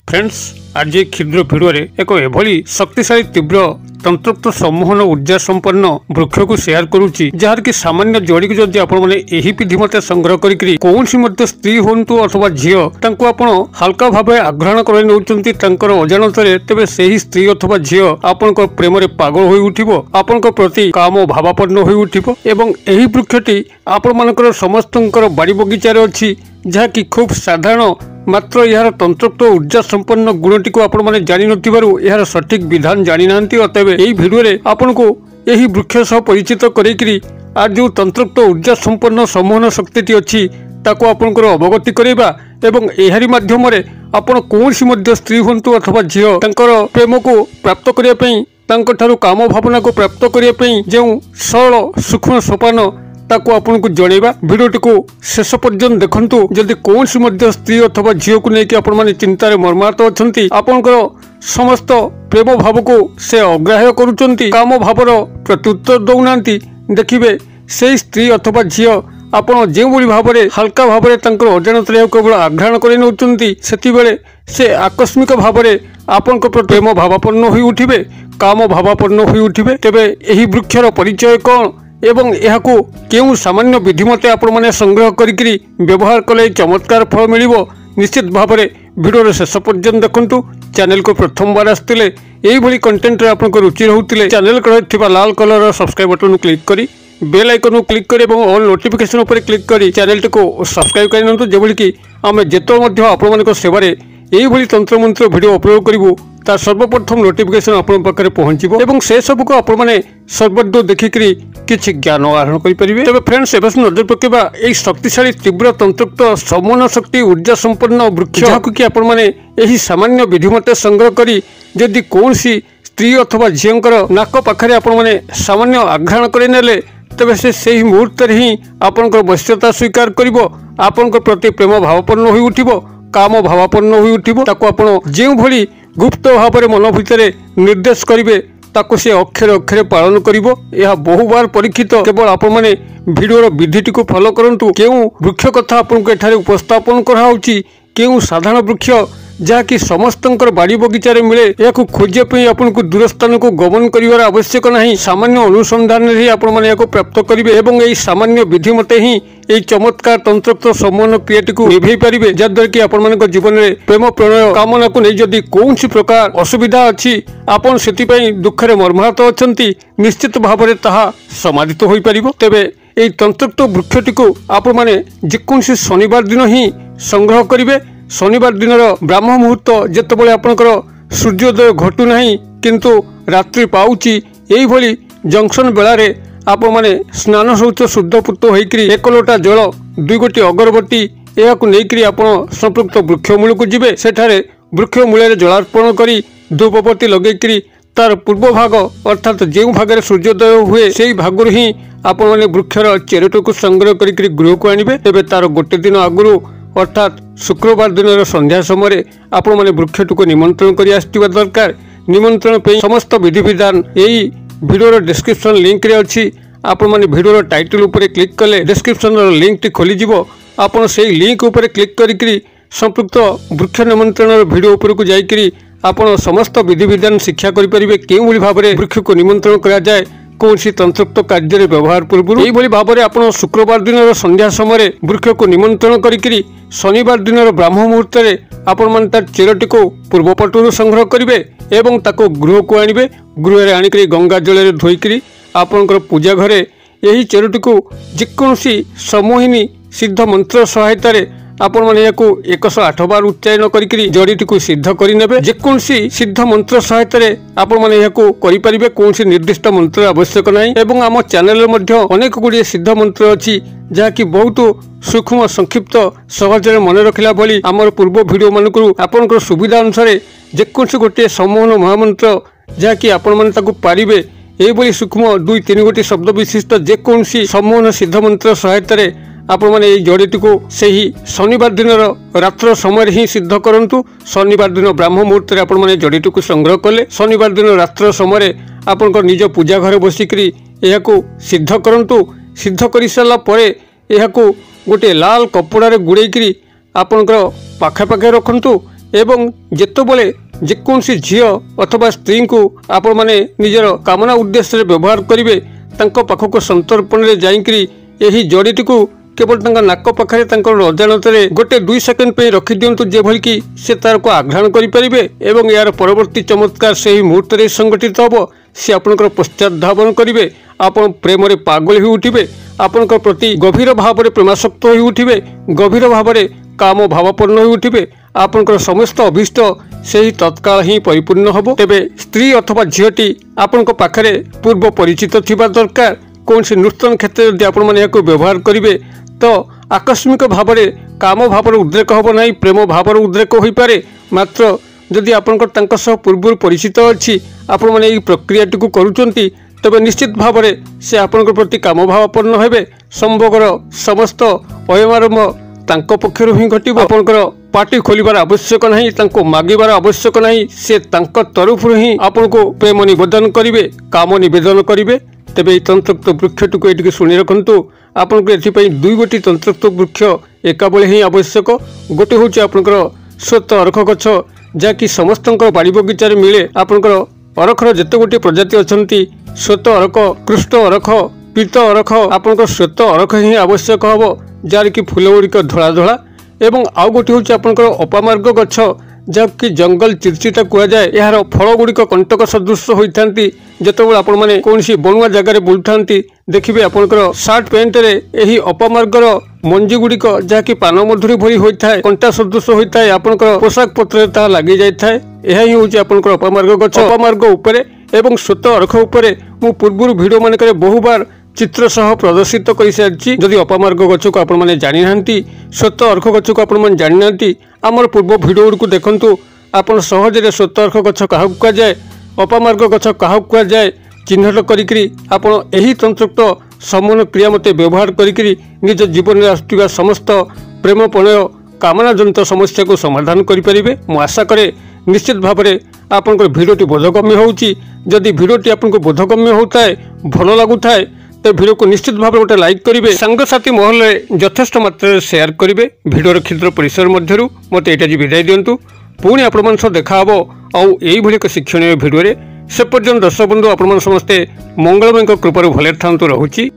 Friends आज क्षुद्र video एक एभली शक्तिशाली तीव्र तंत्रोक्त सम्मोहन ऊर्जा संपन्न वृक्ष को शेयर करुच्ची जार कि सामान्य जड़ी को जदि आपण माने एही विधि मते संग्रह करिकरी कोनसी मध्य स्त्री होंतु अथवा झियो तांको आपण हल्का भाबे आग्रहण करै नउचंती तांकर अजाणतरे तेबे सेही स्त्री अथवा झियो आपनक प्रेम रे पागल होई उठिबो आपनक प्रति काम भावापन्न होई उठिबो एवं एही वृक्षटी आपण मानकर समस्तंकर बाड़ी बगीचा रे अछि जहा कि खूब साधारण मात्र यार तंत्रोक्त ऊर्जा संपन्न गुणटी को आपण माने जानि नथिबारु यार सठिक विधान जानि नांती अतबे एही भिडियो रे आपण को एही वृक्ष सह परिचित करेकरी आज जो तंत्रोक्त ऊर्जा संपन्न सम्मोहन शक्तिटी अछि ताको आपनकर अवगति करेबा एवं एहारी माध्यम रे आपण कोनसी मध्य स्त्री होंतु अथवा झियो तांकर प्रेम को प्राप्त करिया पई तांको थारु काम भावना को प्राप्त करिया पई जे सरल सूक्ष्म सोपान ताको आपन को जणेबा वीडियोटी को शेष पर्यंत देखंतु जदि कोनसी मध्य स्त्री अथवा झियो को लेके आपण माने चिंता रे मर्माहत अछंती आपनकर समस्त प्रेम भाव को से अग्राह्य करूचंती काम भावर प्रत्युत्तर दउनांती देखिबे से स्त्री अथवा झियो आपण जे भली भावरे हल्का भावरे तांकर अजाणत रे केवल आग्रहण करि नउचंती सेति बेले से आकस्मिक भावरे आपन को प्रेम भावापन्न होई उठिबे काम भावापन्न होई उठिबे तेबे एही वृक्षर परिचय कोन एवं यहाकू केउ सामान्य विधि मते आपण माने संग्रह करिकरी व्यवहार कले चमत्कार फल मिलिबो निश्चित भावरे वीडियो शेष पर्यंत देखंतु चैनल को प्रथम बार आस्तिले एही भली कंटेंट रे आपन को रुचि रहउतिले चैनल को थिबा लाल कलर सब्सक्राइब बटन को क्लिक करी बेल आइकन को क्लिक करी एवं ऑल नोटिफिकेशन ऊपर क्लिक करी चैनल को सब्सक्राइब करि नंतु जेबोली कि आमे जेतो मध्ये आपण माने को सेवारे एही भली तंत्र मंत्र वीडियो अपलोड करिवु ता सर्वप्रथम नोटिफिकेशन आपण पाखरे पहुंचीबो एवं से सब को आपण माने सर्वदो देखिकरी किछि ज्ञान आहरण करि परिबे तबे फ्रेंड्स एबस नजर पकेबा एही शक्तिशाली तीव्र तंत्रोक्त सम्मोहन शक्ति ऊर्जा संपन्न वृक्ष जाकु कि आपण माने एही सामान्य विधि मते संग्रह करी जदि कोनसी स्त्री अथवा झियंकर नाक पाखरे आपण माने सामान्य आग्रहण करि नेले तबे से सेही मुहूर्त रे ही आपनकर वश्यता स्वीकार करिवो आपनकर प्रति प्रेम भावापन्न होई उठिबो काम भावापन्न होई उठिबो ताको आपण जेउ भली गुप्त भाव में मन भितर निर्देश करेंगे ताको से अक्षर अक्षर पालन करिवो यह बहुबार परीक्षित केवल आपण माने वीडियो विधिटी को फॉलो करंतु केउ वृक्ष कथा आपन को एठारे उपस्थापन करा होची केउ साधारण वृक्ष जहाँकि समस्तंकर बाड़ी बगीचा रे मिले या खोजिया पे आपन को दूर स्थान को गमन करिवार आवश्यक नहीं सामान्य अनुसंधान रे आपण माने याको प्राप्त करिवे एवं एई सामान्य विधि मते ही एई चमत्कार तंत्रोक्त सम्मोहन क्रियाटी को निभै परिबे जद्वारा कि आपण मानक जीवन रे प्रेम प्रणय कामना को नै जदि कोनसी प्रकार असुविधा अछि आपण सेति पई दुख रे मर्माहत अछंती निश्चित भाव रे ताहा समाधित होई परिबो तेबे एई तंत्रोक्त वृक्षटी को आपण माने जेकोनसी शनिवार दिन ही संग्रह करिवे शनिवार दिन ब्राह्म मुहूर्त जितेबाला आपंकर सूर्योदय घटू नहीं किंतु रात्रि पाउची यही भली जंक्शन बेलारे आपण माने स्नान शौच शुद्धपूत होकर एक लोटा जल 2 गोटी अगरबत्ती यह नहीं आपण संपृक्त वृक्ष मूल को जीवे सेठारे वृक्ष मूल जलार्पण करी धूपबत्ती लगेकरी तार पूर्व भाग अर्थात जो भाग सूर्योदय हुए से भाग ही आपण माने वृक्षर चेरट को संग्रह करी गृह को आनिबे तेबे तार गोटे दिन आगुरु अर्थात शुक्रवार दिन संध्या समय आपण माने वृक्षटी को निमंत्रण करी आस्तिबा दरकार निमंत्रण पे समस्त विधि विधान यही वीडियो डिस्क्रिप्शन लिंक रे अछि आपण माने वीडियो टाइटल ऊपर क्लिक कले डिस्क्रिप्शन लिंक टी खोली जिवो आपण सेही लिंक ऊपर क्लिक करी संपृक्त वृक्ष निमंत्रण वीडियो ऊपर को जाईकरी आपण समस्त विधि विधान शिक्षा करि परिबे केउ भली भाबरे वृक्ष को निमंत्रण करा जाय कौनसी तंत्रोक्त कार्य व्यवहार पूर्व यही भाव में आप शुक्रवार दिन संध्या समय वृक्ष को निमंत्रण करी शनिवार दिन ब्राह्म मुहूर्त आपण मान तार चेरटी को पूर्वपटू संग्रह करेंगे एवं ताको गृह को आनिबे गृह आणिक गंगा जल धोईकरी आपणकर पूजा घरे यही चेरटी को जेकोसी सम्मोहिनी सिद्ध मंत्र सहायता आपण माने याको 108 बार उच्चारण करी जड़ीटी को सिद्ध करें जेकोसी सिद्ध मंत्र सहायता आपण माने याको करि परिबे कोनसी निर्दिष्ट मंत्र आवश्यक नहीं एवं आम चैनल मध्ये अनेक गुड़िए सिद्ध मंत्र अछि जहाँकि बहुत सूक्ष्म संक्षिप्त सहज मन रखला भली आमर पूर्व वीडियो मानकरू आपनकर सुविधा अनुसार जेकोसी गोटे सम्मोहन महामंत्र जहाँकि आपण माने ताकू पारिबे एही सूक्ष्म 2-3 गोटी शब्द विशिष्ट जेकोसी सम्मोहन सिद्ध मंत्र सहायता आपण माने जड़ीटी को सही शनिवार दिन रात्र समय ही सिद्ध करंतु शनिवार दिन ब्राह्म मुहूर्त रे आपण माने जड़ीटी को संग्रह कले शनिवार दिन रात्र समय आपण निज पूजा घर बसिकरी यह सिद्ध करंतु सिद्ध कर सारा परे यह गोटे लाल कपड़ा रे गुड़े आपणकर पाखे पाखे रखंतु एवं जेतबले जेकोसी झील अथवा स्त्री को आपण मैंने निजर कामना उद्देश्य व्यवहार करेंगे तांको पाखक संतर्पण में जाइकरी यही जड़ीटी को केवल नाक पाखे अजाणत गोटे 2 सेकेंड पे रखी दिंतु जेभली कि से तार को आघ्राण करें यार परवर्ती चमत्कार से ही मुहूर्त संगठित हम सी आपंकर पश्चात धावन करेंगे आपण प्रेम रे पागल हो उठे आपंकर प्रति गभीर भाव में प्रेमासक्त हो उठे गभीर भाव में काम भावापन्न हो उठे आपंकर समस्त अभीष्ट से ही तत्काल ही परिपूर्ण हम तेबे स्त्री अथवा झीटी आपण पाखे पूर्व परिचित थिबा दरकार कौन से नूतन क्षेत्र में आपण मैंने व्यवहार करेंगे तो आकस्मिक भाव में काम भाव उद्रेक हम ना प्रेम भाव उद्रेक हो पारे मात्र जदि आपंकर पूर्व परिचित अच्छी आपण मैंने ये प्रक्रिया टी करुँच तबे निश्चित भाव में से आपण प्रति काम भावापन्न हेबे संभोगर समस्त अयमारंभ तांको पक्षरु ही घटिबो आपनकर पार्टी खोलिबार आवश्यक नहीं तांको मागिबार आवश्यक नहीं से तांको तरफरु ही आपनको प्रेम निवेदन करिवे काम निवेदन करिवे तेबे तंत्रक्त वृक्षटी को एटिके सुनि रखंतु आपनको एथिपई 2 गोटी तंत्रक्त वृक्ष एका बेले ही आवश्यक गोटे होची आपनकर स्वत अरख गछ जाकि समस्तंकर बाड़ी बगीचार मिले आपनकर अरखर जेते गोटी प्रजाति अछंती स्वत अरख कृष्ट अरख पीत अरख आपनकर स्वत अरख ही आवश्यक हबो जार कि फूल गुड़िक धड़ा धड़ा एवं आउ गोटे हूँ आपंकर अपामार्ग गछ जबकि जंगल चिरचिटा कहुए यार फल गुड़िक कंटक सदृश होता जितेबाला आपण मैंने कौन बणुआ जगार बुलूता देखिए आपंकर सार्ट पैंट रे यही अपामार्गर मंजी गुड़िक जहाँकि पान मधुरी भरी होता है कंटा सदृश होता है आपंकर पोशाक पत्र लगी जाए यह ही हूँ आपंकर अपामार्ग गछ अपामार्ग उपरे एवं स्वत अरख उपरे मु पूर्व भिडियो मानक बहु बार चित्र सह प्रदर्शित कर सारी जदि अपामार्ग गछ को आपण जानी ना स्वत अर्क गछ को आपण जानी ना आमर पूर्व भिडियो गुड़िक देखु आपड़ सहजरे स्वत अर्क गछ क्या कहुए अपामार्ग गछ क्या कहुए चिन्हट करी तंत्रक्त समन क्रिया मते व्यवहार करी निज जीवन में आसुवा समस्त प्रेम प्रणय कामनाजनित समस्या को समाधान करें मु आशा करे निश्चित भाव में आपंकर भिडियोटी बोधगम्य होउची जदि भिडियोटी आपको बोधगम्य होता है भल लगुता है तो वीडियो को निश्चित भाव में गोटे लाइक करेंगे सांगसाथी महल में यथेष्ट मात्रा शेयर करेंगे भिडियोर क्षुद्र परिसर मध्य मत ये विदाय दिंतु पुणी आपण देखा आई एक शिक्षणीय भिडियो से पर्यंत दर्शक बंधु आपण समस्ते मंगलमय कृपार भले था रहुची।